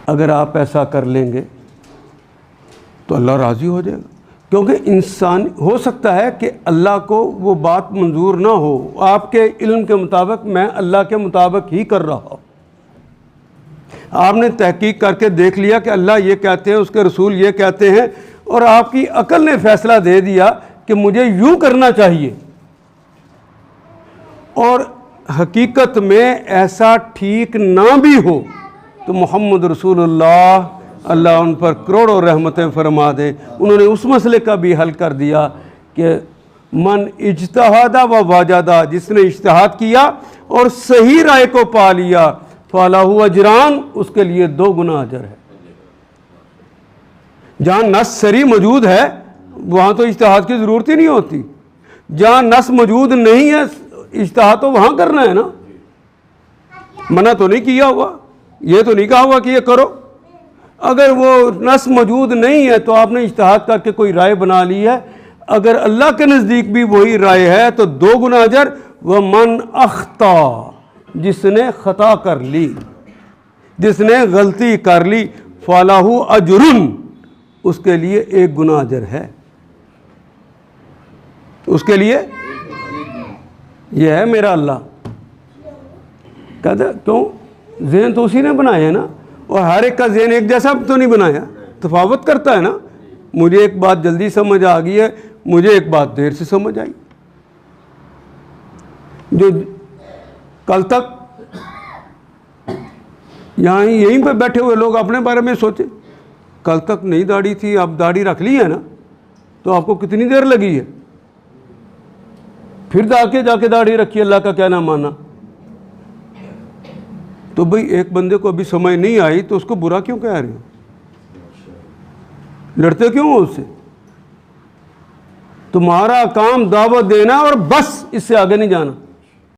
اگر آپ ایسا کر لیں گے تو اللہ راضی ہو جائے گا، کیونکہ انسان ہو سکتا ہے کہ اللہ کو وہ بات منظور نہ ہو، آپ کے علم کے مطابق میں اللہ کے مطابق ہی کر رہا ہوں، آپ نے تحقیق کر کے دیکھ لیا کہ اللہ یہ کہتے ہیں، اس کے رسول یہ کہتے ہیں، اور آپ کی عقل نے فیصلہ دے دیا کہ مجھے یوں کرنا چاہیے، اور حقیقت میں ایسا ٹھیک نہ بھی ہو تو محمد رسول اللہ ان پر کروڑوں رحمتیں فرما دے، انہوں نے اس مسئلے کا بھی حل کر دیا کہ من اجتہاد و وجدہ، جس نے اجتہاد کیا اور صحیح رائے کو پا لیا، فَلَهُ اجران، اس کے لیے 2 گنا اجر ہے۔ جہاں نص صریح موجود ہے وہاں تو اجتہاد کی ضرورت ہی نہیں ہوتی، جہاں نص موجود نہیں ہے اجتہاد تو وہاں کرنا ہے نا، منع تو نہیں کیا ہوا، یہ تو نہیں کہا ہوا کہ یہ کرو۔ اگر وہ نص موجود نہیں ہے تو آپ نے اجتہاد کر کے کوئی رائے بنا لی ہے، اگر اللہ کے نزدیک بھی وہی رائے ہے تو 2 گنا اجر۔ وَمَنْ أَخْطَأَ، جس نے خطا کر لی، جس نے غلطی کر لی، فَلَهُ أَجْرٌ، اس کے لیے 1 گنا اجر ہے، اس کے لیے یہ ہے میرا اللہ۔ کہتے کیوں؟ ذہن تو اسی نے بنایا ہے نا، اور ہر ایک کا ذہن ایک جیسا تو نہیں بنایا، تفاوت کرتا ہے نا۔ مجھے ایک بات جلدی سمجھ آ گئی ہے، مجھے ایک بات دیر سے سمجھ آئی۔ جو کل تک یہاں یہیں پہ بیٹھے ہوئے لوگ اپنے بارے میں سوچیں، کل تک نہیں داڑھی تھی، اب داڑھی رکھ لی ہے نا، تو آپ کو کتنی دیر لگی ہے؟ پھر جا کے داڑھی رکھی، اللہ کا کہنا مانا۔ تو بھئی ایک بندے کو ابھی سمجھ نہیں آئی تو اس کو برا کیوں کہہ رہے ہو؟ لڑتے کیوں ہو اس سے؟ تمہارا کام دعوت دینا اور بس، اس سے آگے نہیں جانا۔